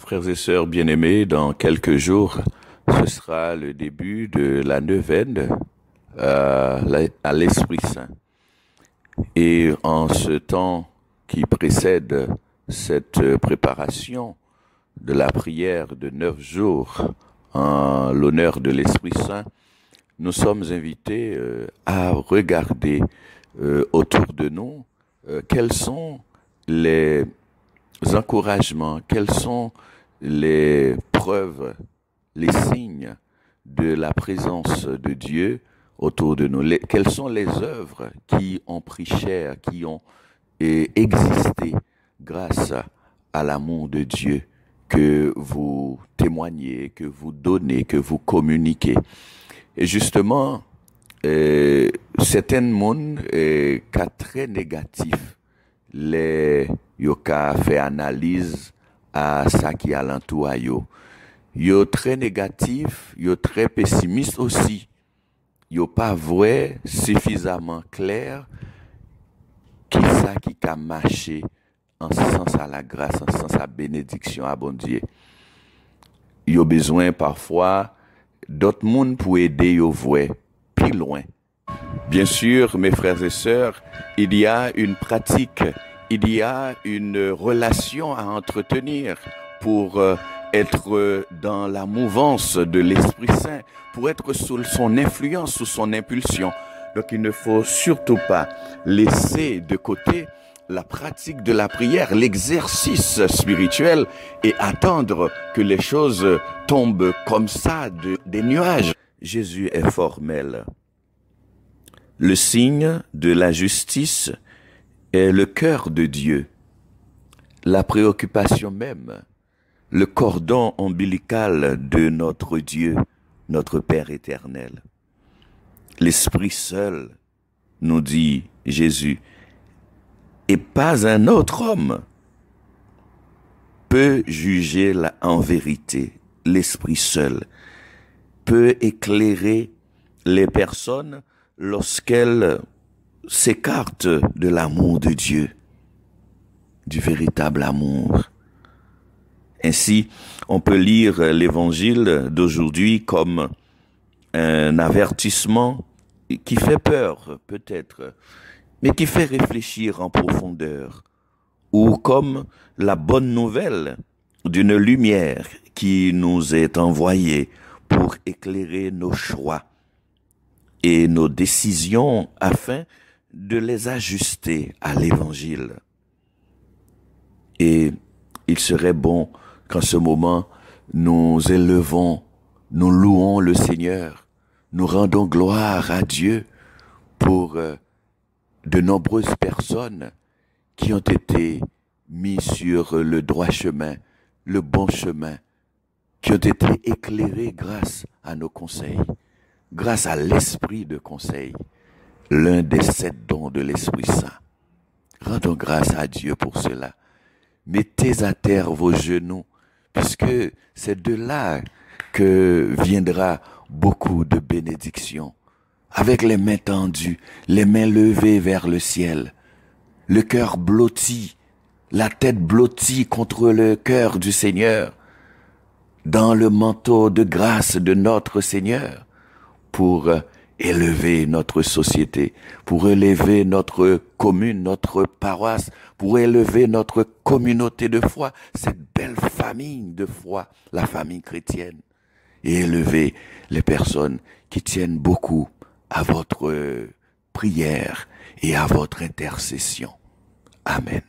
Frères et sœurs bien-aimés, dans quelques jours, ce sera le début de la neuvaine à l'Esprit Saint. Et en ce temps qui précède cette préparation de la prière de 9 jours en l'honneur de l'Esprit Saint, nous sommes invités à regarder autour de nous quels sont les encouragements, quels sont les preuves, les signes de la présence de Dieu autour de nous. Quelles sont les œuvres qui ont pris chair, qui ont existé grâce à l'amour de Dieu que vous témoignez, que vous donnez, que vous communiquez. Et justement, certains monde cas très négatif, les yo ka fait analyse à ça qui alentour à yo. Yo très négatif, yo très pessimiste aussi. Yo pas vrai suffisamment clair qui ça qui a marché en sens à la grâce, en sens à la bénédiction à bon Dieu. Yo besoin parfois d'autres monde pour aider yo vrai plus loin. Bien sûr, mes frères et sœurs, il y a une pratique, il y a une relation à entretenir pour être dans la mouvance de l'Esprit Saint, pour être sous son influence, sous son impulsion. Donc il ne faut surtout pas laisser de côté la pratique de la prière, l'exercice spirituel et attendre que les choses tombent comme ça des nuages. Jésus est formel. Le signe de la justice est le cœur de Dieu, la préoccupation même, le cordon ombilical de notre Dieu, notre Père éternel. L'Esprit seul, nous dit Jésus, et pas un autre homme peut juger en vérité. L'Esprit seul peut éclairer les personnes lorsqu'elles s'écartent de l'amour de Dieu, du véritable amour. Ainsi, on peut lire l'évangile d'aujourd'hui comme un avertissement qui fait peur, peut-être, mais qui fait réfléchir en profondeur, ou comme la bonne nouvelle d'une lumière qui nous est envoyée pour éclairer nos choix et nos décisions afin de les ajuster à l'évangile. Et il serait bon qu'en ce moment, nous élevons, nous louons le Seigneur, nous rendons gloire à Dieu pour de nombreuses personnes qui ont été mises sur le droit chemin, le bon chemin, qui ont été éclairées grâce à nos conseils, grâce à l'esprit de conseil, l'un des 7 dons de l'Esprit Saint. Rendons grâce à Dieu pour cela. Mettez à terre vos genoux, puisque c'est de là que viendra beaucoup de bénédictions. Avec les mains tendues, les mains levées vers le ciel, le cœur blotti, la tête blottie contre le cœur du Seigneur, dans le manteau de grâce de notre Seigneur, pour élever notre société, pour élever notre commune, notre paroisse, pour élever notre communauté de foi, cette belle famille de foi, la famille chrétienne, et élever les personnes qui tiennent beaucoup à votre prière et à votre intercession. Amen.